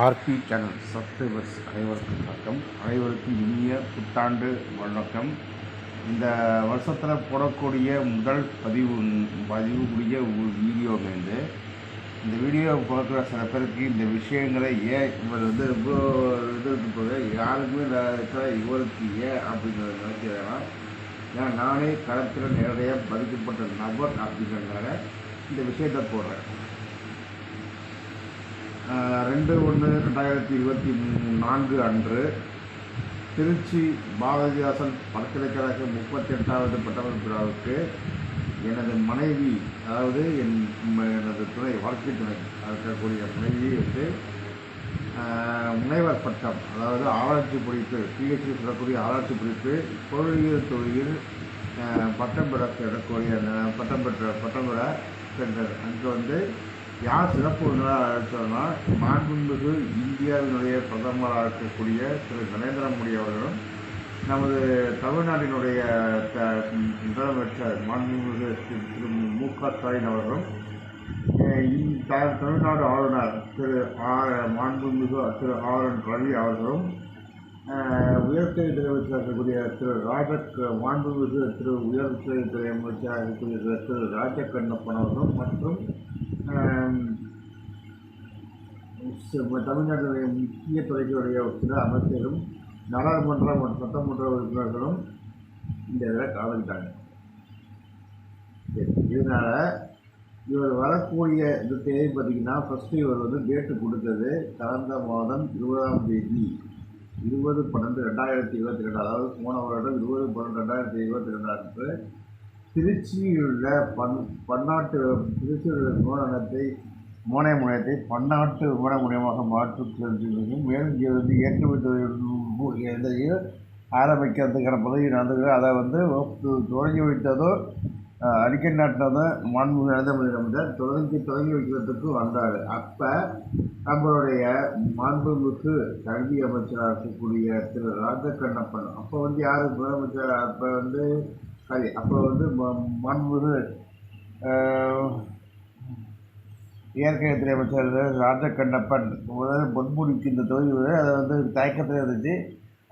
RB channel subscribers அனைவருக்கும் வணக்கம். அனைவருக்கும் இனிய புத்தாண்டு வணக்கம். இந்த வருஷத்தில் போடக்கூடிய முதல் பதிவுக்கூடிய ஒரு வீடியோ இந்த வீடியோ பார்க்குற சில பேருக்கு இந்த விஷயங்களை ஏன் இவர் ரொம்ப இது போது யாருக்குமே இருக்கிற இவருக்கு ஏன் அப்படிங்கிறத நினைக்கிறேன்னா, ஏன்னா நானே களத்தில் நேரடியாக பாதிக்கப்பட்ட நபர் அப்படிங்கிறதுனால இந்த விஷயத்தை போடுறேன். 2/1/2024 அன்று திருச்சி பாரதிதாசன் பல்கலைக்கழக 38வது பட்டமளிப்பு விழாவுக்கு எனது மனைவி, அதாவது எனது துணை, வாழ்க்கை துணை இருக்கக்கூடிய மனைவி முனைவர் பட்டம், அதாவது ஆராய்ச்சி படிப்பு, பிஹெச்டி சொல்லக்கூடிய ஆராய்ச்சி படிப்பு பொருளியல் துறையில் பட்டம் பெறக்கூடிய பட்டம் பெற சென்றார். அங்கே யார் சிறப்பு விருந்தினராக அழைத்தோம்னா, மாண்புமிகு இந்தியாவினுடைய பிரதமராக இருக்கக்கூடிய திரு நரேந்திர மோடி அவர்களும், நமது தமிழ்நாட்டினுடைய முதலமைச்சர் மாண்புமிகு திரு மு.க. ஸ்டாலின் அவர்களும், தமிழ்நாடு ஆளுநர் திரு மாண்புமிகு திரு ஆர்.என். ரவி அவர்களும், உயர்கல்வித்துறை அமைச்சராக இருக்கக்கூடிய திரு மாண்புமிகு திரு உயர்கல்வித்துறை அமைச்சராக இருக்கக்கூடிய திரு ராஜகண்ணப்பன் அவர்களும், மற்றும் தமிழ்நாட்டுடைய முக்கிய துறைகளுடைய சில அமைச்சரும், நாடாளுமன்ற மற்றும் சட்டமன்ற உறுப்பினர்களும் இந்த இதில் கலந்துக்கிட்டாங்க. இதனால் இவர் வரக்கூடிய இந்த தேதி பார்த்திங்கன்னா, ஃபஸ்ட்டு இவர் டேட்டு கொடுத்தது கடந்த மாதம் 20ஆம் தேதி 20/12/2022, அதாவது போன வருடம் 20/12/2022 அன்று திருச்சியில் உள்ள திருச்சியில் உள்ள விமான முனையத்தை பன்னாட்டு விமான முனையமாக மாற்றும் செல்லும். மேலும் இங்கே ஏற்றுமதி ஆரம்பிக்கிறதுக்கான பதவி நடந்துக்கிற அதை தொடங்கி வைத்ததோ அடிக்கடி நாட்டினதோ மாண்புமிகு நரேந்திர மோடி அமைச்சர் தொடங்கி வைக்கிறதுக்கு வந்தார். அப்போ நம்மளுடைய மாண்புமிகு கல்வி அமைச்சராக இருக்கக்கூடிய திரு ராஜகண்ணப்பன், அப்போ யார் முதலமைச்சர், அப்போ மாண்புமிகு இயற்கைத்துறை அமைச்சர் ராஜகண்ணப்பன் பொன்முடிக்கு இந்த தொகுதி அதை தயக்கத்தில் இருந்துச்சு.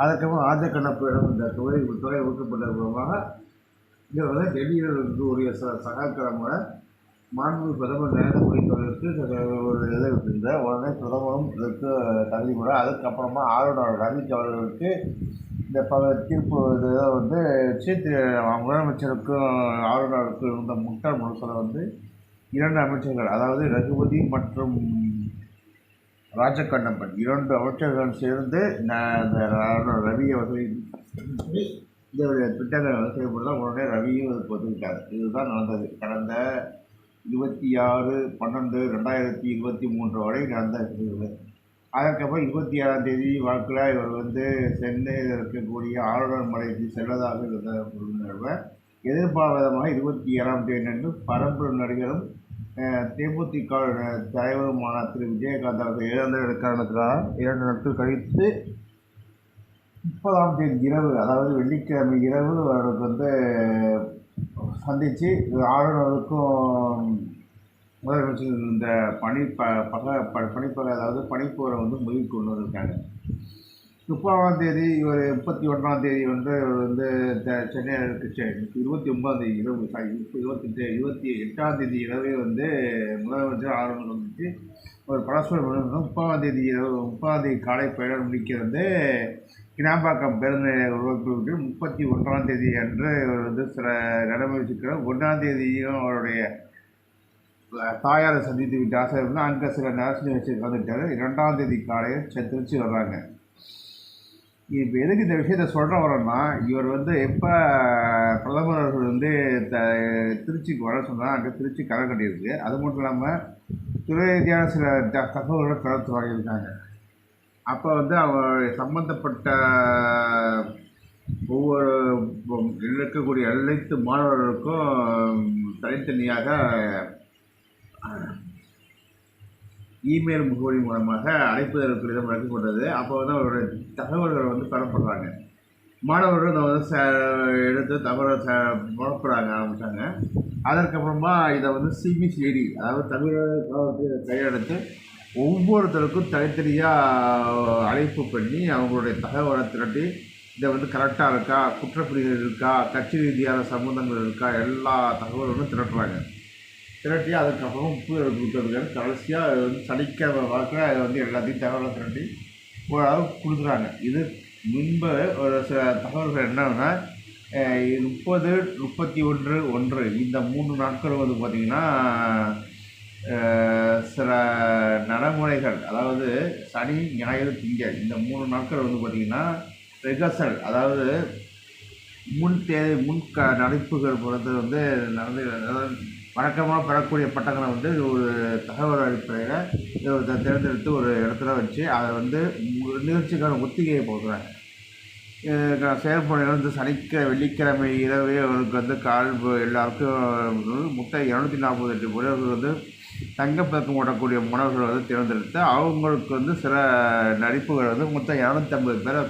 அதுக்கப்புறம் ராஜகண்ணப்பனிடம் இந்த துறை ஒதுக்கப்பட்ட மூலமாக இதை டெல்லியில் இருக்கக்கூடிய சகாக்கிரம மாண்புமிகு பிரதமர் நரேந்திர மோடி அவர்களுக்கு ஒரு இதை விட்டிருந்தார். உடனே பிரதமரும் இதற்கு தகுதி கூட. அதுக்கப்புறமா ஆளுநர் ரவி அவர்களுக்கு இந்த தீர்ப்பு இதை முதலமைச்சருக்கும் ஆளுநருக்கும் இருந்த முட்டாள் முரசலை 2 அமைச்சர்கள், அதாவது ரகுபதி மற்றும் ராஜகண்ணப்பன் 2 அமைச்சர்கள் சேர்ந்து இந்த ரவி அவர்களின் இதனுடைய திட்டங்கள் செய்யப்படலாம். உடனே ரவியும் ஒத்துக்கிட்டார். இதுதான் நடந்தது. கடந்த 26/12/2023 வரை நடந்த. அதற்கப்புறம் 27ஆம் தேதி வாக்கில் இவர் சென்னையில் இருக்கக்கூடிய ஆளுநர் மலைக்கு செல்வதாக இருந்த எதிர்பாராதமாக 27ஆம் தேதி அன்று பரம்பரை நடிகரும் தேமுதிக தலைவருமான திரு விஜயகாந்த் அவர்கள் இழந்த காரணத்தினால் 2 நாட்கள் கழித்து 30ஆம் தேதி இரவு, அதாவது வெள்ளிக்கிழமை இரவு அவருக்கு சந்தித்து ஆளுநருக்கும் முதலமைச்சர் இந்த அதாவது பணிப்போரை முடிவு கொண்டு வந்திருக்காங்க. 30ஆம் தேதி இவர் 31ஆம் தேதி சென்னையில் இருக்கு. 29ஆம் தேதி இரவு 28ஆம் தேதி இரவே முதலமைச்சர் ஆளுநர் வந்துச்சு ஒரு பரஸ்பரம். 30ஆம் தேதி இரவு 30ஆம் தேதி காலை பயணம் முடிக்க கிணாம்பாக்கம் பேருந்து உருவாக்கி 31ஆம் தேதி அன்று இவர் சில நடைமுறைக்கிறார். 1ஆம் தேதியும் அவருடைய தாயாரை சந்தித்து விட்டு ஆசை அங்கே சில நேரத்தில் வச்சு கலந்துட்டார். 2ஆம் தேதி காலையில் திருச்சி வர்றாங்க. இப்போ எதுக்கு இந்த விஷயத்த சொல்கிற வரோன்னா, இவர் எப்போ பிரதமர் அவர்கள் திருச்சிக்கு வர சொன்னால் அங்கே திருச்சி களை கட்டியிருக்கு. அது மட்டும் இல்லாமல் துறை ரீதியான சில தகவல்களை கலந்து வாங்கியிருக்காங்க. அப்போ அவர் சம்பந்தப்பட்ட ஒவ்வொரு இருக்கக்கூடிய அனைத்து மாணவர்களுக்கும் தனித்தனியாக இமெயில் முகவரி மூலமாக அழைப்பதற்கு இடம் வழங்கப்பட்டது. அப்போ அவருடைய தகவல்கள் பெறப்படுறாங்க. மாணவர்கள் எடுத்து தகவலை புறப்படாங்க ஆரம்பித்தாங்க. அதற்கப்புறமா இதை சிபிசிஐடி, அதாவது தமிழக காவல்துறை கையெடுத்து ஒவ்வொருத்தருக்கும் தனித்தனியாக அழைப்பு பண்ணி அவங்களுடைய தகவலை திரட்டி இதை வந்து கரெக்டாக இருக்கா, குற்றப்பிரிவுகள் இருக்கா, கட்சி ரீதியான சம்மந்தங்கள் இருக்கா, எல்லா தகவல்களும் திரட்டுறாங்க. திரட்டி அதுக்கப்புறம் உப்பு கொடுக்கறதுக்கான கடைசியாக அது வந்து சனிக்கிழமை வாக்கில் அது வந்து எல்லாத்தையும் தகவலை திரட்டி ஓரளவு கொடுக்குறாங்க. இது முன்பு ஒரு சில தகவல்கள் என்னன்னா 30, 31, 1 இந்த 3 நாட்கள் வந்து பார்த்திங்கன்னா சில நடைமுறைகள், அதாவது சனி, ஞாயிறு, திங்கள் இந்த 3 நாட்கள் வந்து பார்த்திங்கன்னா ரிகர்சல், அதாவது முன் நடிப்புகள் பொறுத்து வந்து நடந்து, அதாவது வழக்கமாக பெறக்கூடிய பட்டங்களை வந்து ஒரு தகவல் அடிப்படையில் தேர்ந்தெடுத்து ஒரு இடத்துல வச்சு அதை வந்து நிகழ்ச்சிக்கான ஒத்திகையை போடுறாங்க. செயல்பட வந்து வெள்ளிக்கிழமை இரவே அவருக்கு வந்து எல்லாருக்கும் மொத்தம் 248 முறைகள் வந்து தங்கப்பதக்கம் ஓடக்கூடிய மாணவர்கள் வந்து தேர்ந்தெடுத்து அவங்களுக்கு வந்து சில நடிப்புகள் வந்து மொத்தம் 250 பேரை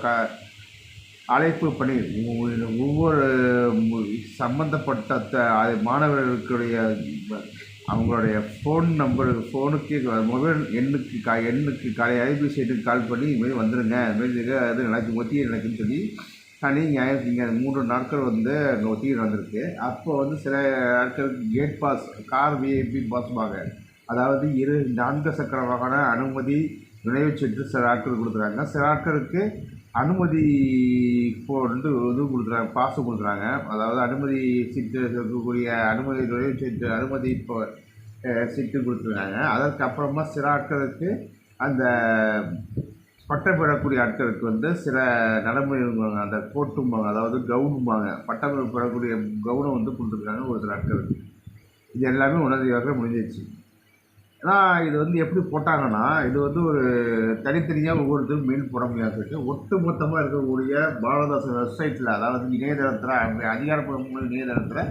அழைப்பு பண்ணி ஒவ்வொரு சம்மந்தப்பட்ட மாணவர்களுடைய அவங்களுடைய ஃபோனுக்கு மொபைல் எண்ணுக்கு அலைபேசி எண்ணுக்கு கால் பண்ணி இதுமாரி வந்துடுங்க, இதுமாரி அது எனக்கு ஒத்திகை நடக்குன்னு சொல்லி சனி, ஞாயிறு, திங்கள் 3 நாட்கள் வந்து அங்கே ஒத்திகை நடந்திருக்கு. அப்போ வந்து சில நாட்களுக்கு கேட் பாஸ், கார் விஐபி பாஸ்பாங்க, அதாவது 4 சக்கர வாகன அனுமதி நுழைவுச்சீட்டு சில ஆட்கள் கொடுக்குறாங்க. சில ஆட்களுக்கு அனுமதி வந்து இது கொடுக்குறாங்க, பாசு கொடுக்குறாங்க. அதாவது அனுமதி சீட்டு இருக்கக்கூடிய அனுமதி நுழைவுச்சீட்டு அனுமதி சீட்டு கொடுத்துருக்காங்க. அதற்கப்புறமா சில ஆட்களுக்கு அந்த பட்டம் பெறக்கூடிய ஆட்களுக்கு வந்து சில நடைமுறைவாங்க, அந்த கோட்டும்பாங்க, அதாவது கவுனும்பாங்க, பட்டம் பெறக்கூடிய கவுனை வந்து கொடுத்துருக்காங்க ஒரு சில ஆட்களுக்கு. இது எல்லாமே உணர்தியாக முடிஞ்சிச்சு. ஏன்னா இது வந்து எப்படி போட்டாங்கன்னா, இது வந்து ஒரு தனித்தனியாக ஒவ்வொருத்தரும் மெயில் போட முடியாது. ஒட்டு மொத்தமாக இருக்கக்கூடிய பாரதாசன் வெப்சைட்டில், அதாவது இணையதளத்தில், அதிகாரப்பூர்வ இணையதளத்தில்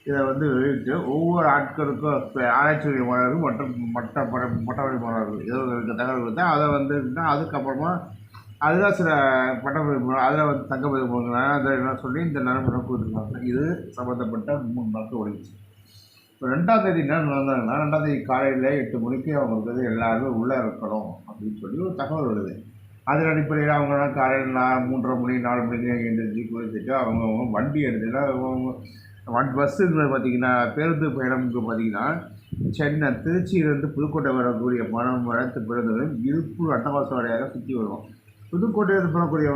இதை வந்து வெளியிட்டு ஒவ்வொரு ஆட்களுக்கும் ஆராய்ச்சி மாணவர்கள் மற்றும் மற்றவழி மாணவர்கள் ஏதோ இருக்க தகவல் கொடுத்தா அதை வந்து அதுக்கப்புறமா அதில் சில பட்டப்படிப்பு அதில் வந்து தங்கப்பதிவு போகிறாங்க. அதை என்ன சொல்லி இந்த நடைமுறை கொடுத்துருக்காங்க. இது சம்மந்தப்பட்ட 3 நாட்கள் ஓடிச்சு. இப்போ 2ஆம் தேதி என்ன நடந்தாங்கன்னா, 2ஆம் தேதி காலையில் 8 மணிக்கு அவங்களுக்கு வந்து எல்லாருமே உள்ளே இருக்கணும் அப்படின்னு சொல்லி ஒரு தகவல் வருது. அதன் அடிப்படையில் அவங்களாம் காலையில் 3:30 மணி 4 மணிக்கு எழுந்திரிச்சு குளிச்சுட்டு அவங்க வண்டி எடுத்துட்டு பஸ்ஸுங்களை பார்த்திங்கன்னா, பேருந்து பயணம்க்கு பார்த்திங்கன்னா திருச்சியிலேருந்து புதுக்கோட்டை வரக்கூடிய அனைத்து பேருந்துகளும் இருப்பூர் அன்னவாச வழியாக சுற்றி வருவோம். புதுக்கோட்டையில் பெறக்கூடிய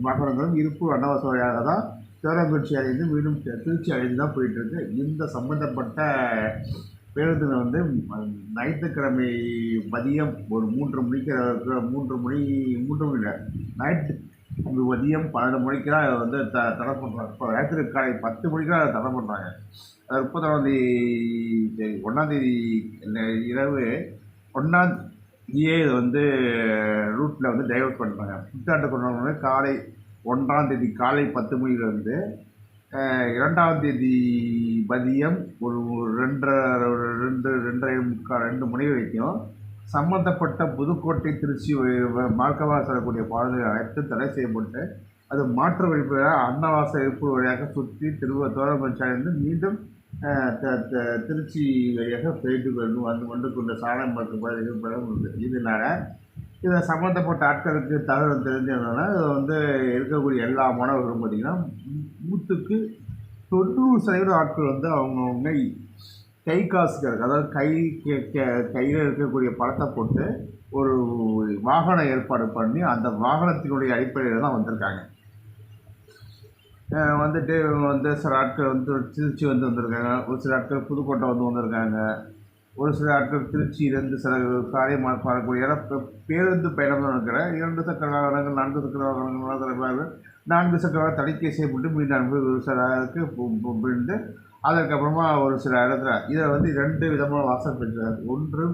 வாகனங்களும் இருப்பூர் அன்னவாச வழியாக தான் சிவராம்பேட்சி அடைந்து மீண்டும் திருச்சி அடைந்து தான் போயிட்டுருக்கு. இந்த சம்மந்தப்பட்ட பேருந்துகள் வந்து ஞாயிற்றுக்கிழமை மதியம் ஒரு 3 மணி நைட்டு மதியம் 12 மணிக்கெலாம் அதை வந்து தடை பண்ணுறாங்க. இப்போ ராத்திரி காலை 10 மணிக்கெலாம் அதை தடை பண்ணுறாங்க. 31ஆம் தேதி 1ஆம் தேதி இரவு 1ஆம் தேதியே இதை வந்து ரூட்டில் வந்து டைவர்ட் பண்ணுறாங்க. புத்தாண்டு கொண்டாடுறது காலை 1ஆம் தேதி காலை 10 மணிலேருந்து 2ஆம் தேதி மதியம் ஒரு 2 மணி வரைக்கும் சம்மந்தப்பட்ட புதுக்கோட்டை திருச்சி மார்க்கமாக செல்லக்கூடிய பாதைகள் அனைத்தும் தடை செய்யப்பட்டு அது மாற்று வழிபாக அன்னவாச இருப்பு வழியாக சுற்றி தோரம்பஞ்சாயிலிருந்து மீண்டும் திருச்சி வழியாக போயிட்டு வந்து கொண்ட சாலை மற்றும் பகுதிகள். இதனால் இதை சம்மந்தப்பட்ட ஆட்களுக்கு தகவல் தெரிஞ்சதுனால இதை வந்து இருக்கக்கூடிய எல்லா மாணவர்களும் பார்த்திங்கன்னா 90% ஆட்கள் வந்து அவங்கவுங்க கை காசுகள், அதாவது கையில் இருக்கக்கூடிய பணத்தை போட்டு ஒரு வாகனம் ஏற்பாடு பண்ணி அந்த வாகனத்தினுடைய அடிப்படையில் தான் வந்திருக்காங்க. வந்துட்டு வந்து சில ஆட்கள் வந்து திருச்சி வந்திருக்காங்க, ஒரு சில ஆட்கள் புதுக்கோட்டை வந்திருக்காங்க, ஒரு சில ஆட்கள் திருச்சியிலேருந்து சில காரியமாக வரக்கூடிய பேருந்து பயணம் இருக்கிற 2 சக்கர வாகனங்கள் 4 சக்கர வாகனங்கள் சில பேர் 4 சக்கர தணிக்கை செய்யப்பட்டு மீண்டும் ஒரு சிலருக்கு விழுந்து அதற்கப்புறமா ஒரு சில இடத்துல இதை வந்து 2 விதமான வாசல் பெற்றார். ஒன்று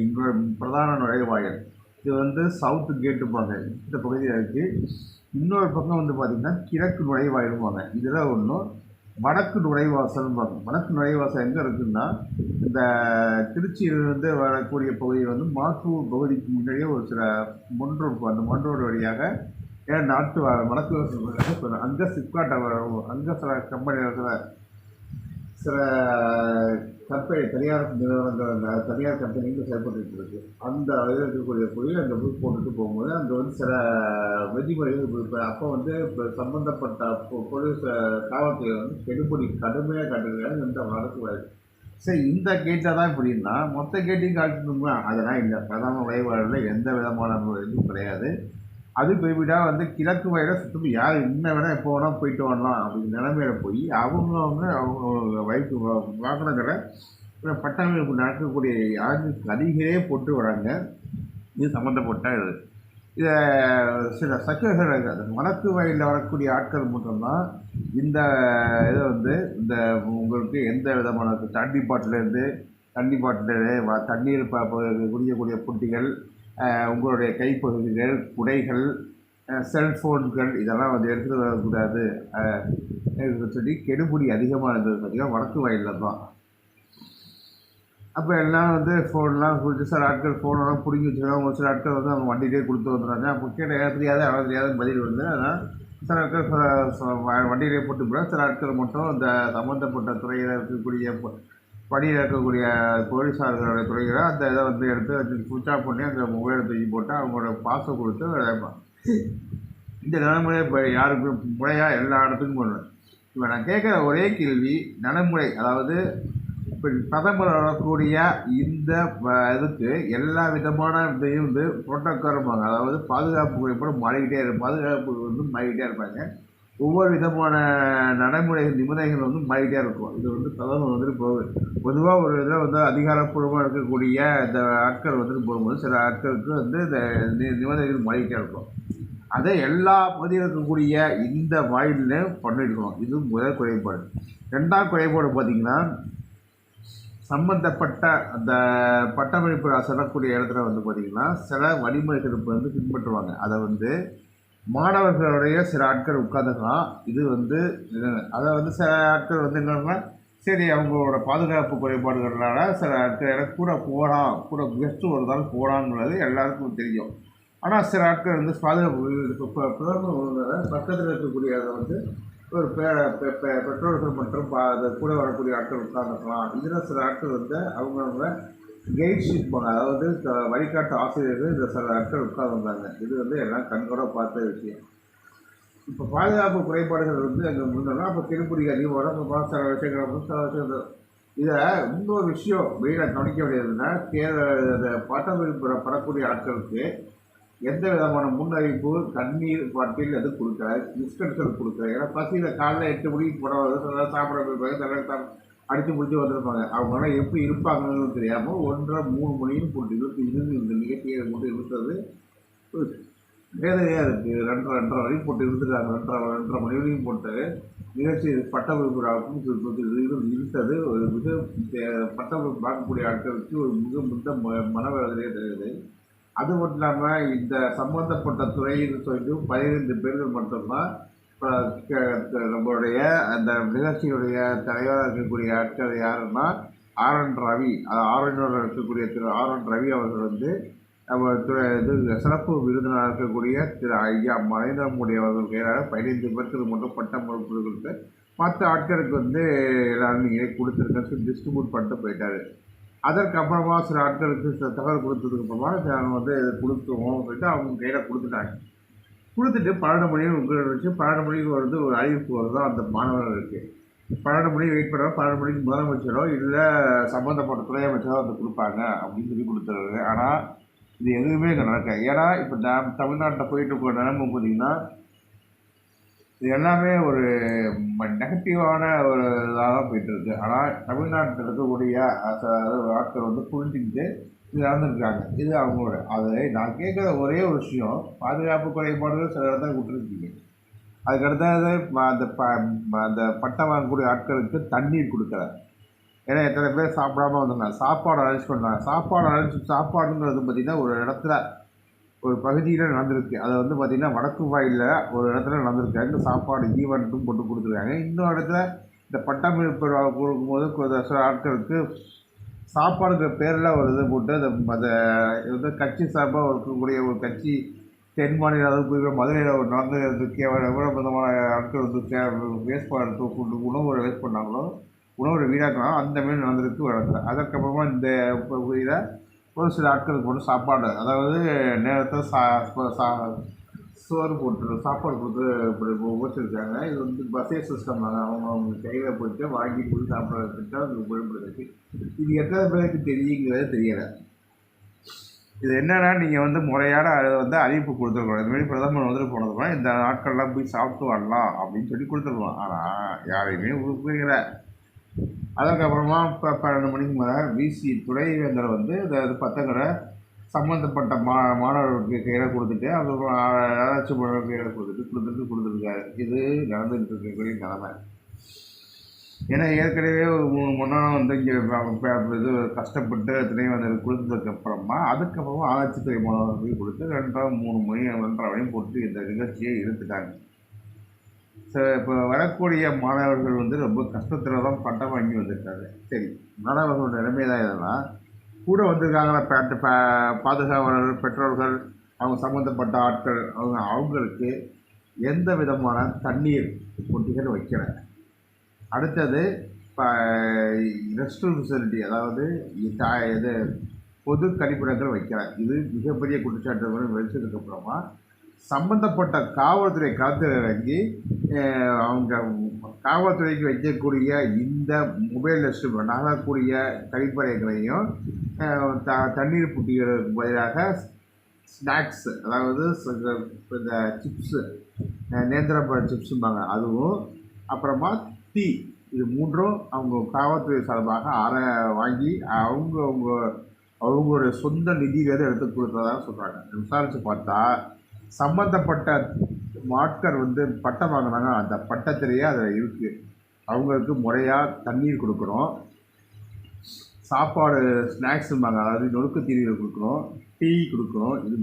இன்னொரு பிரதான நுழைவாயில், இது வந்து சவுத்து கேட்டுப்பாங்க, இந்த பகுதியில் இருக்குது. இன்னொரு பக்கம் வந்து பார்த்திங்கன்னா கிழக்கு நுழைவாயிலும்பாங்க. இதில் ஒன்றும் வடக்கு நுழைவாசல்பாங்க. வடக்கு நுழைவாசல் எங்கே இருக்குதுன்னா இந்த திருச்சியிலிருந்து வரக்கூடிய பகுதியில் வந்து மாத்தூர் பகுதிக்கு முன்னாடியே ஒரு சில மொன்று இருக்கும். அந்த மன்றோடு வழியாக நாட்டு வடக்கு வாசல் அங்கே சிப்காட்டை வரும், அங்கே சில கம்பெனிகள் சில கம்பெனி தனியார் நிறுவனங்கள் தனியார் கம்பெனிகள் செயல்பட்டு இருக்கு. அந்த இதில் இருக்கக்கூடிய பொருள் அந்த போய் போட்டுட்டு போகும்போது அங்கே வந்து சில விதிமுறைகள் இப்போ அப்போ வந்து இப்போ சம்மந்தப்பட்ட பொருள் காவல்துறை வந்து கெடுபடி கடுமையாக கட்டுறதுக்காக இந்த வழக்கு வருது. சரி, இந்த கேட்டை தான் இப்படின்னா மொத்த கேட்டையும் காட்டணுமா? அதெல்லாம் இல்லை. பிரதான வழிபாடுகளில் எந்த விதமான இதுவும் கிடையாது. அது போய்விட்டா வந்து கிழக்கு வயலை சுத்தம் யார் இன்ன வேணால் எப்போ வேணால் போயிட்டு வரலாம் அப்படிங்கிற நிலைமையில போய் அவங்க வயிற்று வாகனங்களை பட்டங்களுக்கு நடக்கக்கூடிய யாருக்கு அதிகரே போட்டு வராங்க. இது சம்மந்தப்பட்ட இதை சில சக்கரங்கள் வடக்கு வயலில் வரக்கூடிய ஆட்கள் மட்டும்தான் இந்த இதை வந்து இந்த உங்களுக்கு எந்த விதமான தண்ணி பாட்டிலேருந்து தண்ணி பாட்டில் தண்ணீர் குடிக்கக்கூடிய புட்டிகள், உங்களுடைய கைப்பகுதிகள், குடைகள், செல்ஃபோன்கள் இதெல்லாம் வந்து எடுத்துகிட்டு வரக்கூடாது சொல்லி கெடுபிடி அதிகமாக இருந்தது பார்த்திங்கன்னா வடக்கு வயலில் தான். அப்போ எல்லாம் வந்து ஃபோன்லாம் கொடுத்து சில ஆட்கள் ஃபோனெல்லாம் பிடிங்கி வச்சுருக்காங்க. ஒரு சில ஆட்கள் வந்து அவங்க வண்டிகிட்டே கொடுத்து வந்துடுறாங்க. அப்போ கேட்ட தெரியாது அவ்வளோ தெரியாதுன்னு பதில் வந்து ஆனால் சில ஆட்கள் வண்டியிலே போட்டு போகிறாங்க. சில ஆட்கள் மட்டும் இந்த சம்மந்தப்பட்ட துறையில் இருக்கக்கூடிய பணியில் இருக்கக்கூடிய போலீஸார்களுடைய துறைகளை அந்த இதை வந்து எடுத்து சுவிட்ச் ஆஃப் பண்ணி அந்த மொபைலை தூக்கி போட்டு அவங்களோட பாஸை கொடுத்து இந்த நடைமுறை இப்போ யாருக்கு முறையாக எல்லா இடத்துக்கும் பண்ணுவேன். இப்போ நான் கேட்குற ஒரே கேள்வி நடைமுறை, அதாவது இப்போ பிரதமர் வரக்கூடிய இந்த இதுக்கு எல்லா விதமான இதையும் வந்து புரோட்டோக்கால் இருப்பாங்க. அதாவது பாதுகாப்பு குறிப்பிட பாதுகாப்பு வந்து மாறிக்கிட்டே இருப்பாங்க. ஒவ்வொரு விதமான நடைமுறை நிபந்தனைகள் வந்து மாறிக்கிட்டே இருக்கும். இது வந்து பிரதமர் வந்துட்டு பொதுவாக ஒரு இதில் வந்து அதிகாரப்பூர்வமாக இருக்கக்கூடிய இந்த ஆட்கள் வந்துட்டு போகும்போது சில ஆட்களுக்கு வந்து இந்த நிபந்தனைகள் மாறிக்கிட்டே இருக்கும். அதை எல்லா பகுதியில் இருக்கக்கூடிய இந்த வாயிலையும் பண்ணியிருக்கணும். இது முதல் குறைபாடு. ரெண்டாவது குறைபாடு பார்த்திங்கன்னா சம்பந்தப்பட்ட அந்த பட்டமளிப்பு சொல்லக்கூடிய இடத்துல வந்து பார்த்திங்கன்னா சில வழிமுறைகள் வந்து பின்பற்றுவாங்க. அதை வந்து மாணவர்களுடைய சில ஆட்கள் உட்காந்துக்கலாம். இது வந்து அதை வந்து சில ஆட்கள் வந்து என்னன்னா சரி அவங்களோட பாதுகாப்பு குறைபாடுகள்னால சில ஆட்கள் கூட போகலாம், கூட கெஸ்ட்டு ஒரு நாள் போகலாங்கிறது எல்லாருக்கும் தெரியும். ஆனால் சில ஆட்கள் வந்து பாதுகாப்பு பிரதமர் பக்கத்தில் இருக்கக்கூடிய அதை வந்து ஒரு பெற்றோர்கள் மற்றும் அதை கூட வரக்கூடிய ஆட்கள் உட்காந்துக்கலாம். இதில் சில ஆட்கள் வந்து அவங்கவுங்க கைட்ஸ் இருப்பாங்க, அதாவது வழிகாட்டு ஆசிரியர்கள் இந்த சில ஆட்கள் உட்காந்துருந்தாங்க. இது வந்து எல்லாம் கண்கூட பார்த்த விஷயம். இப்போ பாதுகாப்பு குறைபாடுகள் வந்து அங்கே முன்னெல்லாம் அப்போ திருப்பதி அதிகமாக இப்போ சில விஷயங்கள் இதை இன்னொரு விஷயம் மெயினாக கவனிக்க வேண்டியதுன்னா பட்டமளிப்பு படக்கூடிய ஆட்களுக்கு எந்த விதமான முன்னறிவிப்பு தண்ணீர் பாட்டில் அது கொடுக்கல, இன்ஸ்ட்ரக்ஷன் கொடுக்கல. ஏன்னா பசியில் காலைல 8 மணிக்கு போனால் சாப்பிட போயிருப்பாங்க, சில அடித்து முடிச்சு வந்திருப்பாங்க. அவங்களாம் எப்படி இருப்பாங்கன்னு தெரியாமல் 1:30 3 மணின்னு போட்டு இருந்து இந்த நிகழ்ச்சியை போட்டு இருந்தது வேலையாக இருக்குது. 2:30 வரைக்கும் போட்டு இருந்துருக்காங்க. 2:30 மணி வரைக்கும் போட்டு நிகழ்ச்சி பட்டமளிப்பு இருந்தது ஒரு மிக பட்டமளிப்பு பார்க்கக்கூடிய ஆட்களுக்கு ஒரு மிக மனவேதனையே தெரியுது. அது மட்டும் இல்லாமல் இந்த சம்பந்தப்பட்ட துறைன்னு சொல்லிட்டு 15 பேர்கள் மட்டும்தான் நம்மளுடைய அந்த நிகழ்ச்சியுடைய தலைவராக இருக்கக்கூடிய ஆட்கள் யாருன்னா RN ரவி, ஆரணியோடு இருக்கக்கூடிய திரு RN ரவி அவர்கள் வந்து நம்ம இது சிறப்பு விருந்தினராக இருக்கக்கூடிய திரு ஐயா நரேந்திர மோடி அவர்கள் கையால் 15 பேருக்கு மட்டும் பட்டம் கொடுத்து மற்ற ஆட்களுக்கு வந்து எல்லாரும் நீங்கள் கொடுத்துருக்க டிஸ்ட்ரிபியூட் பண்ணிட்டு போயிட்டார். அதற்கப்புறமா சில ஆட்களுக்கு சில தகவல் கொடுத்ததுக்கு அப்புறமா நாங்கள் வந்து கொடுத்துருவோம் சொல்லிட்டு அவங்க கையில் கொடுத்துட்டாங்க. கொடுத்துட்டு 12 மணிக்கு உங்கள் வச்சு 12 மணிக்கு வந்து ஒரு அறிவிப்பு வருதோ அந்த மாணவர்களுக்கு 12 மணிக்கு வெயிட் பண்ணுறோம். 12 மணிக்கு முதலமைச்சரோ இல்லை சம்மந்தப்பட்ட துறை அமைச்சரோ வந்து கொடுப்பாங்க அப்படின்னு சொல்லி கொடுத்துருவாங்க. ஆனால் இது எதுவுமே இங்கே நடக்காது. ஏன்னா இப்போ தமிழ்நாட்டில் போயிட்டு இருக்கிற நிலைமை பார்த்தீங்கன்னா இது எல்லாமே ஒரு நெகட்டிவான ஒரு இதாக தான் போயிட்டுருக்கு. ஆனால் தமிழ்நாட்டில் இருக்கக்கூடிய ஆட்கள் வந்து புரிஞ்சுக்கிட்டு இது நடந்துருக்காங்க. இது அவங்களோட அதை நான் கேட்குற ஒரே ஒரு விஷயம், பாதுகாப்பு குறைபாடுகள் சில இடத்துல விட்டுருக்கீங்க. அதுக்கடுத்தது அந்த பட்டம் வாங்கக்கூடிய ஆட்களுக்கு தண்ணீர் கொடுக்கல. ஏன்னா எத்தனை பேர் சாப்பிடாம வந்தாங்க. சாப்பாடு அரேஞ்ச் பண்ணாங்க. சாப்பாடுங்கிறது பார்த்திங்கன்னா ஒரு இடத்துல ஒரு பகுதியில் நடந்திருக்கு. அதை வந்து பார்த்திங்கன்னா வடக்கு வாயிலில் ஒரு இடத்துல நடந்திருக்கு. அங்கே சாப்பாடு ஈவெண்ட்டும் போட்டு கொடுத்துருக்காங்க. இன்னொரு இடத்துல இந்த பட்டமளிப்பு கொடுக்கும்போது சில ஆட்களுக்கு சாப்பாடுங்கிற பேரில் ஒரு இது போட்டு அதை வந்து கட்சி சார்பாக இருக்கக்கூடிய ஒரு கட்சி தென் மாநில அளவுக்கு மதுரையில் ஒரு நடந்ததுக்கு எவ்வளோ விதமான ஆட்கள் வந்து வேஸ்ட் பண்ணுறது உணவு வேஸ்ட் பண்ணாங்களோ உணவு வீணாக்கலாம் அந்த மாரி நடந்திருக்கு வழக்கல. அதற்கப்புறமா இந்த இதை ஒரு சில ஆட்களுக்கு மட்டும் சாப்பாடு, அதாவது நேரத்தை சோறு போட்டு சாப்பாடு கொடுத்து இப்படி உபசரிச்சாங்க. இது வந்து பஃபே சிஸ்டம் தாங்க. அவங்க கையில் போயிட்டு வாங்கி போய் சாப்பிட்ற திட்டம் அது பயன்படுத்தி இது எத்தனை பேருக்கு தெரியுங்கிறது தெரியலை. இது என்னென்னா நீங்கள் வந்து முறையான அதை வந்து அறிவிப்பு கொடுத்துருக்கணும். இதுமாரி பிரதமர் வந்துட்டு போனதுக்கப்புறம் இந்த நாட்கள்லாம் போய் சாப்பிட்டு வரலாம் அப்படின்னு சொல்லி கொடுத்துருக்கணும். ஆனால் யாரையுமே உறுப்பினரை. அதுக்கப்புறமா இப்போ 12 மணிக்கு மேலே விசி துணைவேந்தர் வந்து இந்த பத்தங்களை சம்மந்தப்பட்ட மாணவர்களுக்கு கையில் கொடுத்துட்டு அதுக்கப்புறம் ஆராய்ச்சி மாணவர்கள் கையில் கொடுத்துருக்காரு. இது நடந்துகிட்டு இருக்கக்கூடிய நிலைமை. ஏன்னா ஏற்கனவே ஒரு 3 மணி நேரம் வந்து இங்கே இது கஷ்டப்பட்டு துணைவேந்தர் கொடுத்ததுக்கப்புறமா அதுக்கப்புறமா ஆராய்ச்சித்துறை மாணவர்களுக்கு கொடுத்து 2 மணி 2:30 மணி போட்டு இந்த நிகழ்ச்சியை எடுத்துட்டாங்க. ஸோ இப்போ வரக்கூடிய மாணவர்கள் வந்து ரொம்ப கஷ்டத்தில் தான் பட்டம் வாங்கி வந்திருக்காங்க. சரி, மாணவர்களோட நிலைமை தான் இதெல்லாம். கூட வந்திருக்காங்களா பாதுகாவலர்கள், பெற்றோர்கள், அவங்க சம்மந்தப்பட்ட ஆட்கள், அவங்களுக்கு எந்த விதமான தண்ணீர் தொட்டிகள் வைக்கல. அடுத்தது இப்போ ரெஸ்ட் ரூம் ஃபெசிலிட்டி, அதாவது இது பொது கழிப்பிடங்கள் வைக்கல. இது மிகப்பெரிய குற்றச்சாட்டுகள் வெளிச்சதுக்கப்புறமா சம்பந்தப்பட்ட காவல்துறை களத்தில் இறங்கி அவங்க காவல்துறைக்கு வைக்கக்கூடிய இந்த மொபைல் ரெஸ்ட் ரூம் நகரக்கூடிய கழிப்பறைகளையும் தண்ணீர் புட்டிகளுக்கு பதிலாக ஸ்நாக்ஸ், அதாவது இந்த சிப்ஸு, நேந்திரப்பழ சிப்ஸும்பாங்க, அதுவும் அப்புறமா டீ, இது 3ம் அவங்க காவல்துறை சார்பாக வாங்கி அவங்களுடைய சொந்த நிதியிலேருந்து எடுத்து கொடுத்ததாக சொல்கிறாங்க. விசாரித்து பார்த்தா சம்மந்தப்பட்ட ஆட்கள் வந்து பட்டம் வாங்கினாங்க, அந்த பட்டத்திலேயே அதில் இருக்குது. அவங்களுக்கு முறையாக தண்ணீர் கொடுக்குறோம், சாப்பாடு ஸ்நாக்ஸும்பாங்க, அதாவது நொறுக்கு தீனிகள் கொடுக்குறோம், டீ கொடுக்குறோம், இது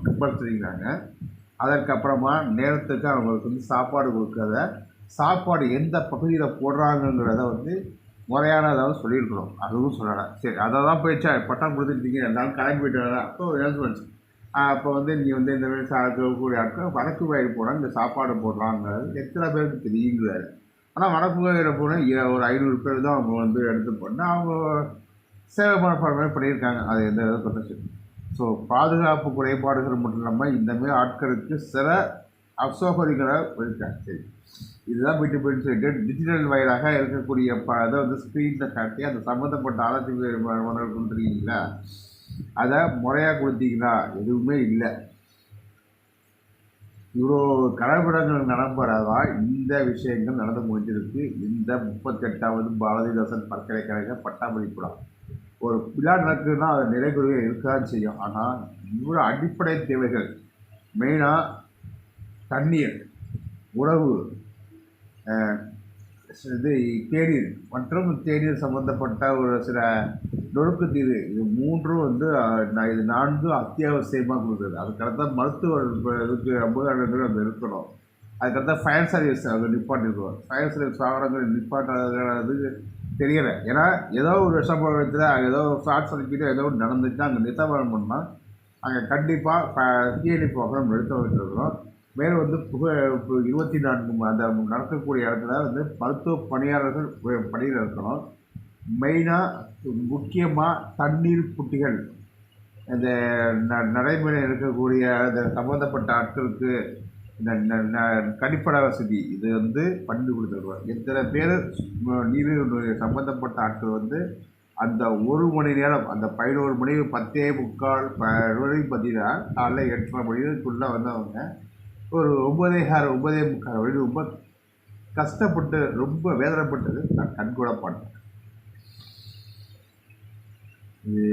கம்பல்சரிங்கிறாங்க. அதற்கப்புறமா நேரத்துக்கு அவங்களுக்கு வந்து சாப்பாடு கொடுக்குறத, சாப்பாடு எந்த பகுதியில் போடுறாங்கங்கிறத வந்து முறையானதாக சொல்லியிருக்கிறோம். அதுவும் சொல்லலை. சரி, அதை தான் போயிடுச்சா பட்டம் கொடுத்துட்டீங்க, எல்லாரும் கிளம்பி போயிட்டு அப்போ ஏன்ஸ் அப்போ வந்து நீங்கள் வந்து இந்த மாதிரி சாப்பிடக்கூடிய ஆட்கள் வடக்கு வயல் போனால் இந்த சாப்பாடு போடுறாங்கிறது எத்தனை பேருக்கு தெரியுங்கிறாரு. ஆனால் வடக்கு வயலில் போனால் ஒரு 500 பேர் தான் அவங்க வந்து எடுத்து போனால் அவங்க சேவை மனப்பான்மை பண்ணியிருக்காங்க. அது எந்த வித பிரச்சனை. ஸோ பாதுகாப்பு குறைபாடுகள் மட்டும் இல்லாமல் இந்தமாரி ஆட்களுக்கு சில அசௌகரியங்களை இருக்காங்க. சரி, இதுதான் போயிட்டு சொல்லிட்டு டிஜிட்டல் வாயிலாக இருக்கக்கூடிய அதை வந்து ஸ்க்ரீனில் காட்டி அந்த சம்மந்தப்பட்ட ஆராய்ச்சி மாணவர்கள் கொடுத்துருக்கீங்களா, அதை முறையாக கொடுத்தீங்களா, எதுவுமே இல்லை. இவ்வளோ கலப்படங்கள் நடப்பதால் இந்த விஷயங்கள் நடந்து முடிஞ்சிருக்கு. இந்த 38வது பாரதிதாசன் பல்கலைக்கழக பட்டாமளிப்புடா ஒரு விழா நடக்குதுன்னா அது நிறைகுறையாக இருக்கதான் செய்யும். ஆனால் இவ்வளோ அடிப்படை தேவைகள், மெயினாக தண்ணீர், உணவு, இது தேநீர் மற்றும் தேநீர் சம்மந்தப்பட்ட ஒரு சில நொறுக்கு தீர்வு, இது 3ம் வந்து இது 4 அத்தியாவசியமாக கொடுக்குறது. அதுக்கடுத்த மருத்துவ இதுக்கு 50 அது இருக்கணும். அதுக்கடுத்த ஃபயர் சர்வீஸ் அது நிப்பாட்டிருக்கணும். ஃபயர் சர்வீஸ் வாகனங்கள் நிப்பாட்டுறது தெரியலை. ஏன்னா ஏதோ ஒரு சம்பவத்தில் ஏதோ ஷார்ட் சர்க்கியூட்டோ ஏதோ ஒன்று நடந்துச்சுன்னா அங்கே நிர்வாகம் பண்ணால் அங்கே கண்டிப்பாக தீயணைப்பு வாகனம் நிறுத்த வைத்திருக்கிறோம். மேலும் வந்து 24 அந்த நடக்கக்கூடிய இடத்துல வந்து மருத்துவ பணியாளர்கள் பணியில் இருக்கணும். மெயினாக முக்கியமாக தண்ணீர் புட்டிகள், இந்த நடைமுறையில் இருக்கக்கூடிய இந்த சம்மந்தப்பட்ட ஆட்களுக்கு இந்த கழிப்பட வசதி இது வந்து பண்ணி கொடுத்துருவோம். எத்தனை பேர் நீர் சம்மந்தப்பட்ட ஆட்கள் வந்து அந்த 1 மணி நேரம், அந்த 11 மணி 10:45 பார்த்தீங்கன்னா காலைல 8:30 மணிக்குள்ளே வந்தவங்க ஒரு 9:30 வழி ரொம்ப கஷ்டப்பட்டு ரொம்ப வேதனைப்பட்டது நான் கண்கூட பார்த்தேன். இது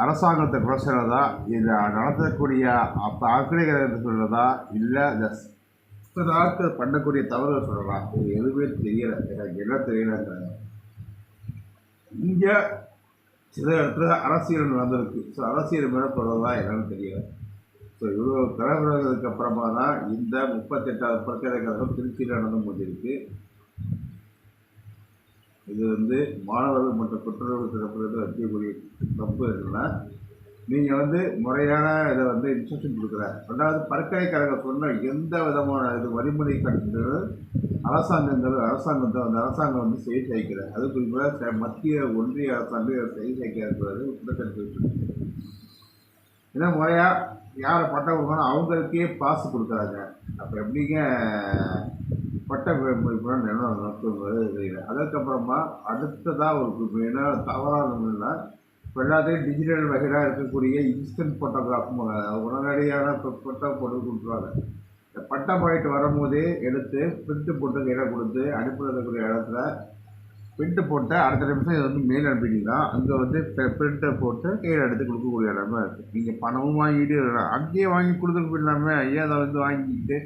அரசாங்கத்தை குறை சொல்கிறதா, இதை நடத்தக்கூடிய பல்கலைக்கழகத்தை சொல்கிறதா, இல்லை இந்த பண்ணக்கூடிய தவறுகள் சொல்லலாம், இது எதுவுமே தெரியலை. எனக்கு என்ன தெரியலைங்கிறாங்க. இங்கே சில இடத்துல அரசியல் நடந்திருக்கு. ஸோ அரசியல் மேலே சொல்கிறதா என்னன்னு தெரியலை. ஸோ இவ்வளோ தலைமுறைகளுக்கு அப்புறமா தான் இந்த 38வது பல்கலைக்கழகம் திருச்சியில் நடந்து முடிஞ்சிருக்கு. இது வந்து மாணவர்கள் மற்றும் பெற்றோர்கள் சிறப்பு வைக்கக்கூடிய தப்பு இருக்குன்னா நீங்கள் வந்து முறையான இதை வந்து இன்ஸ்ட்ரக்ஷன் கொடுக்குற. ரெண்டாவது, பல்கலைக்கழகம் சொன்ன எந்த விதமான இது வழிமுறை கட்டுறது அரசாங்கத்தை அந்த அரசாங்கம் வந்து செய்ய சேர்க்கிறது. அது குறிப்பாக மத்திய ஒன்றிய அரசாங்கம் செய்ய சேர்க்கிறது குற்றச்சாட்டு. ஏன்னா முறையாக யாரை பட்டம் கொடுக்கணும் அவங்களுக்கே பாசு கொடுக்குறாங்க. அப்போ எப்படிங்க பட்ட முடிப்புலாம் நிலம் நடத்துவது தெரியல. அதுக்கப்புறமா அடுத்ததாக ஒரு குறிப்பு ஏன்னா தவறான இல்லை, இப்போ எல்லாத்தையும் டிஜிட்டல் வகையாக இருக்கக்கூடிய இன்ஸ்டன்ட் ஃபோட்டோகிராஃப் உடனடியான ஃபோட்டோ போட்டு கொடுத்துருவாங்க. இந்த பட்டம் போயிட்டு வரும்போதே எடுத்து பிரிண்ட்டு போட்டு கையில் கொடுத்து அனுப்புறதுக்குரிய இடத்துல பிரிண்ட்டு போட்டு அடுத்த நிமிஷம் இதை வந்து மெயில் அனுப்பிட்டீங்கன்னா அங்கே வந்து பிரிண்ட்டை போட்டு கையில் எடுத்து கொடுக்கக்கூடிய இடமா இருக்குது. நீங்கள் பணமும் வாங்கிட்டு அங்கேயே வாங்கி கொடுத்துட்டு போயிடலாமே, ஏன் அதை வந்து வாங்கிக்கிட்டு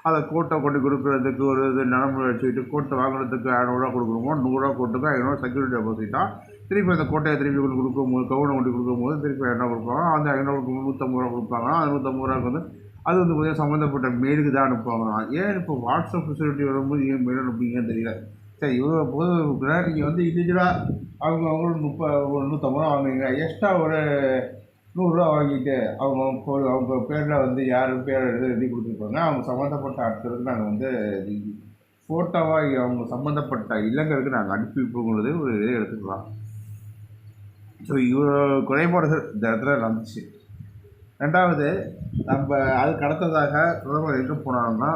அதை கோட்டை கொண்டு கொடுக்குறதுக்கு ஒரு இது நடைமுறை வச்சுக்கிட்டு கோட்டை வாங்குறதுக்கு 500 கொடுக்குறோமோ 100 கோட்டுக்கு 500 செக்யூரிட்டி டெபாசிட்டாக திருப்பி அந்த கோட்டையை திருப்பி கொண்டு கொடுக்கும்போது கவுனை கொண்டு கொடுக்கும்போது திருப்பி 500 கொடுப்பாங்க. அந்த 500 150 கொடுப்பாங்க. அந்த 150 வந்து அது வந்து கொஞ்சம் சம்மந்தப்பட்ட மெயிலுக்கு தான் அனுப்புவாங்க. ஏன் இப்போ வாட்ஸ்அப் ஃபெசிலிட்டி வரும்போது ஏன் மெயில் அனுப்புவீங்கன்னு தெரியல. சரி இவ்வளோ போது நீங்கள் வந்து இண்டிவிஜுவலாக அவங்களும் 150 வாங்குவீங்க, எக்ஸ்ட்ரா ஒரு 100 வாங்கிட்டு அவங்க பேரில் வந்து யார் பேர் எழுதி கொடுத்துருப்பாங்க. அவங்க சம்மந்தப்பட்ட ஆட்களுக்கு நாங்கள் வந்து ஃபோட்டோவாக அவங்க சம்மந்தப்பட்ட இல்லங்களுக்கு நாங்கள் அனுப்பி வைப்போங்கிறது ஒரு இதை எடுத்துக்கலாம். ஸோ இவ்வளோ குறைபாடுகள் இந்த இடத்துல நடந்துச்சு. ரெண்டாவது, நம்ம அதுக்கு அடுத்ததாக பிரதமர் எங்கே போனாங்கன்னா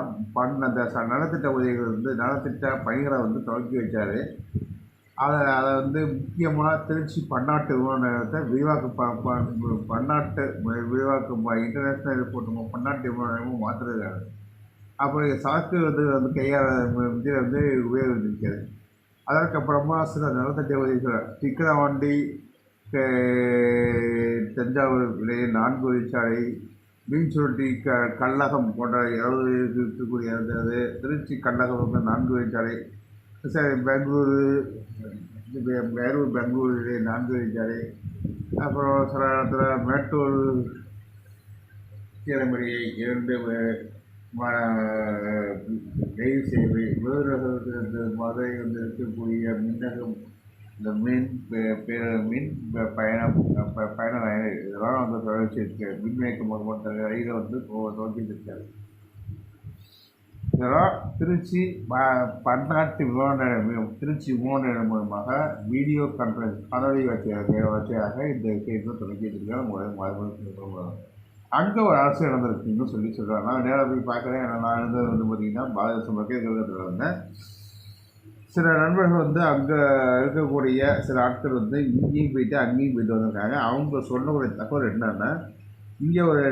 அந்த நலத்திட்ட உதவிகள் வந்து நலத்திட்ட பணிகளை வந்து துவக்கி வச்சார். அதை வந்து முக்கியமாக திருச்சி பன்னாட்டு விமான நிலையத்தை பன்னாட்டு விரிவாக்கம் இன்டர்நேஷ்னல் ஏர்போர்ட் பன்னாட்டு விமான நிலையமும் மாற்றுறாரு. அப்புறம் சரக்கு வந்து கையாள இதில் வந்து உபயோகிச்சிருக்காரு. அதற்கப்புறமா சில நலத்திட்ட உதவிகள் விக்கிரவாண்டி தஞ்சாவூர் இடையே 4 வழிச்சாலை, மீன்சுருட்டி கல்லகம் போன்ற 20 இருக்கக்கூடிய இருந்தது. திருச்சி கல்லகம் 4 வழிச்சாலை, பெங்களூர் இடையே 4 வழிச்சாலை, அப்புறம் சில இடத்துல மேட்டூர் கீழமரியை 2 ரயில் சேவை, வேறு மதுரை வந்து இருக்கக்கூடிய மின்னகம் இந்த மீன் பயண ரயில் இதெல்லாம் வந்து வச்சிருக்காரு. மின்மயக்க ரயிலை வந்து துவக்கியிருக்காரு. இதெல்லாம் திருச்சி பன்னாட்டு விமான நிலையம் திருச்சி விமான நிலையம் மூலமாக வீடியோ கான்ஃபரன்ஸ் காணொலி வச்சையாக இந்த விஷயத்தை தொடங்கி வச்சிருக்காங்க. அங்கே ஒரு அரசியல் நடந்திருக்குன்னு சொல்கிறாங்க. நான் நேராக போய் பார்க்குறேன். நான் இருந்தது வந்து பார்த்திங்கன்னா பாரத மக்கள் கழகத்தில் இருந்தேன். சில நண்பர்கள் வந்து அங்கே இருக்கக்கூடிய சில ஆட்கள் வந்து இங்கேயும் போயிட்டு அங்கேயும் போயிட்டு வந்திருக்காங்க. அவங்க சொல்லக்கூடிய தகவல் என்னன்னா, இங்கே ஒரு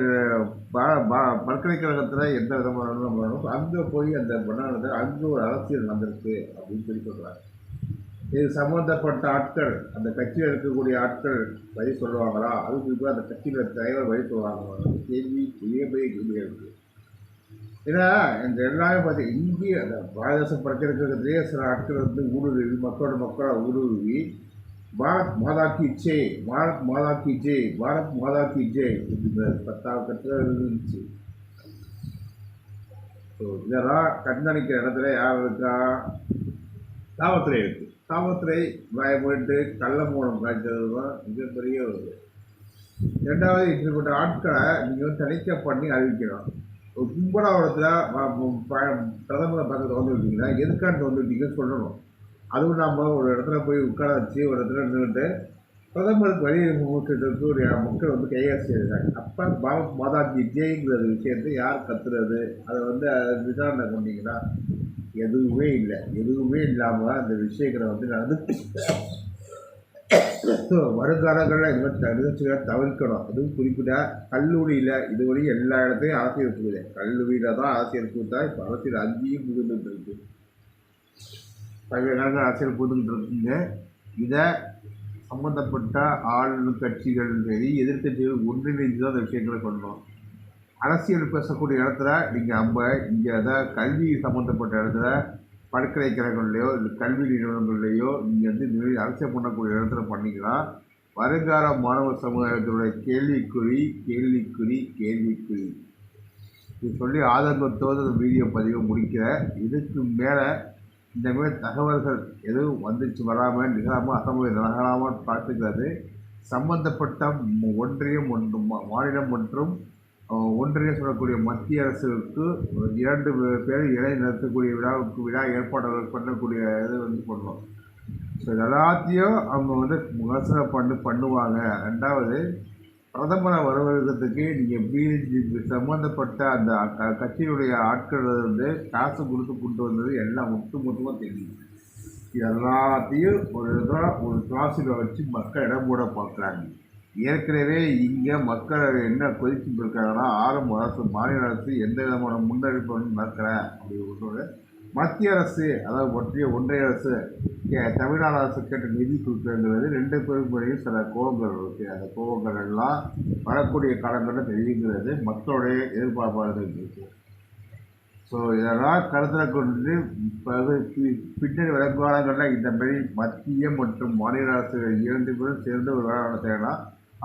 பல்கலைக்கழகத்தில் எந்த விதமான அங்கே போய் அந்த பண்ணானது அங்கே ஒரு அரசியல் நடந்திருக்கு அப்படின்னு சொல்லி சொல்கிறாங்க. இது சம்மந்தப்பட்ட ஆட்கள் அந்த கட்சியில் இருக்கக்கூடிய ஆட்கள் வழி சொல்லுவாங்களா, அது குறிப்பாக அந்த கட்சியில் தலைவர் வழி சொல்லுவாங்களா கேள்வி பெரிய கேள்வியாக இருக்குது. ஏன்னா இந்த எல்லாமே பார்த்தீங்க இங்கே அந்த பாரதேசம் பிரச்சனைக்கிறதுலேயே சில ஆட்கள் வந்து ஊடுருவி மக்களாக ஊடுருவி பாரத் மாதா கி ஜெய், பாரத் மாதா கி ஜெய், பாரத் மாதா கி ஜெய் அப்படிங்கிற 10 கட்சிகள் இருந்துச்சு. ஸோ இதெல்லாம் கண்காணிக்கிற இடத்துல யார் இருக்கா? காவல்துறை இருக்குது. காவல்துறை பயப்பட்டு கள்ள மூலம் காய்ச்சது தான் மிகப்பெரிய ஒரு. ரெண்டாவது, இப்படிப்பட்ட ஆட்களை நீங்கள் வந்து தணிக்கை பண்ணி அறிவிக்கணும். ஒரு கும்பலாவரத்தில் பிரதமரை பக்கத்தில் வந்து விட்டீங்கன்னா எதுக்காண்டு வந்து விட்டீங்கன்னு சொல்லணும். அதுவும் நாம் ஒரு இடத்துல போய் உட்கார வச்சு ஒரு இடத்துல நின்றுட்டு பிரதமருக்கு வழிமுறைக்கு ஒரு மக்கள் வந்து கையாசி செய்கிறாங்க. அப்போ பாரத் மாதா கி ஜெய்ங்கிற விஷயத்தை யார் கத்துறது, அதை வந்து விசாரணை கொண்டீங்கன்னா எதுவுமே இல்லை. எதுவுமே இல்லாமல் அந்த விஷயங்களை வந்து நடந்து வருங்காலங்களில் இந்த மாதிரி நிகழ்ச்சிகளை தவிர்க்கணும். அதுவும் குறிப்பிட்ட கல்லூரியில் இதுவரை எல்லா இடத்தையும் அரசியல் இருக்குது. கல்லூரியில் தான் அரசியல் கூட்டா இப்போ அரசியல் அங்கேயும் புகுந்துட்டு இருக்கு. பல்வேறு இடங்கள் அரசியல் புகுந்துட்டு இருக்குங்க. இதை சம்மந்தப்பட்ட ஆளுநர் கட்சிகள் சரி எதிர்கட்சிகள் ஒன்றிணைந்து தான் அந்த விஷயங்களை சொல்லணும். அரசியல் பேசக்கூடிய இடத்துல நீங்கள் இங்கே எதாவது கல்வி சம்மந்தப்பட்ட இடத்துல பல்கலைக்கழகங்கள்லையோ இல்லை கல்வி நிறுவனங்கள்லையோ நீங்கள் வந்து இந்த மாதிரி அரசியல் பண்ணக்கூடிய இடத்துல பண்ணிக்கலாம். வருங்கால மாணவ சமுதாயத்தினுடைய கேள்விக்குறி கேள்விக்குறி கேள்விக்குறி இது சொல்லி ஆதங்கத்தோடு வீடியோ பதிவை முடிக்கிறேன். இதுக்கு மேலே இந்தமாதிரி தகவல்கள் எதுவும் வந்துச்சு வராமல் நிகழாமல் அசம்பவம் நிகழாமல் பார்த்துக்கிறது சம்பந்தப்பட்ட ஒன்றியம் மாநிலம் மற்றும் ஒன்றிய சொல்லக்கூடிய மத்திய அரசுக்கு 2 பேர் இணை நடத்தக்கூடிய விழா ஏற்பாடுகள் பண்ணக்கூடிய இது வந்து பண்ணணும். ஸோ எல்லாத்தையும் அவங்க வந்து விமர்சனை பண்ணுவாங்க. 2வது பிரதமரை வரவேற்கிறதுக்கு நீங்கள் பிஜேபி சம்மந்தப்பட்ட அந்த கட்சியினுடைய ஆட்கள் வந்து காசு கொடுத்து கொண்டு வந்தது எல்லாம் ஒட்டுமொத்தமாக தெரியும். இது எல்லாத்தையும் ஒரு கிளாஸில் வச்சு மக்கள் இடம் போட பார்க்குறாங்க. ஏற்கனவே இங்கே மக்கள் என்ன கொதிச்சுட்டு இருக்காங்கன்னா, ஆரம்ப அரசு மாநில அரசு எந்த விதமான முன்னெடுப்பு நடக்கலை அப்படின்னு மத்திய அரசு, அதாவது ஒன்றிய அரசு தமிழ்நாடு அரசு கேட்ட நிதி கொடுக்குறது 2 பேருக்கும் சில கோபங்கள் இருக்குது. அந்த கோபங்கள் எல்லாம் வரக்கூடிய காலங்களில் தெரியுங்கிறது மக்களுடைய எதிர்பார்ப்பாளர்கள் இருக்குது. ஸோ இதெல்லாம் கருத்தில் கொண்டு பின்னணி விளக்குவாரங்களில் இந்த மாதிரி மத்திய மற்றும் மாநில அரசு 2 பேரும் சேர்ந்து ஒரு விழா நடத்துகிறேன்னா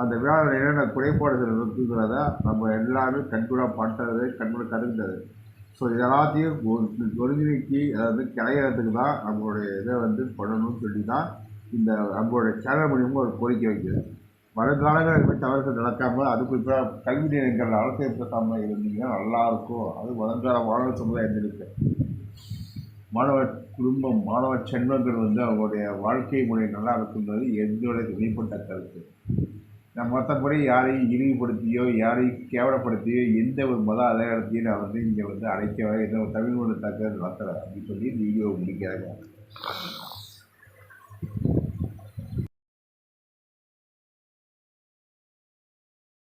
அந்த விழாவில் என்னென்ன குறைபாடுகள் இருக்குங்கிறத நம்ம எல்லாமே கண்கூடாக பார்த்தது, கண்கூட கருந்தது. ஸோ இதெல்லாத்தையும் ஒருங்கிணைக்கி அதாவது கலையறதுக்கு தான் நம்மளுடைய இதை வந்து பண்ணணும்னு சொல்லி தான் இந்த நம்மளுடைய சேனல் மூலியமாக ஒரு கோரிக்கை வைக்குது. வருங்காலங்கள் எப்படி தவறுகள் நடக்காமல் அதுக்கு இப்போ கல்வி நிலையங்கள் அரசியல் பேசாமல் இருந்தீங்கன்னா நல்லாயிருக்கும். அது வருங்கால மாணவ சமுதாயத்திற்கு மாணவ குடும்பம், மாணவ செல்வங்கள் வந்து அவங்களுடைய வாழ்க்கை முறை நல்லா இருக்குன்றது என்னுடைய தனிப்பட்ட கருத்து. நான் மற்றபடி யாரையும் இழிவுபடுத்தியோ யாரையும் கேவலப்படுத்தியோ எந்த ஒரு மத அடையாளத்தையும் நான் வந்து இங்கே வந்து அழைக்கவே எந்த ஒரு தமிழ் மொழி தாக்குதல் நடத்தலை அப்படின்னு சொல்லி வீடியோ முடிக்கிறாங்க.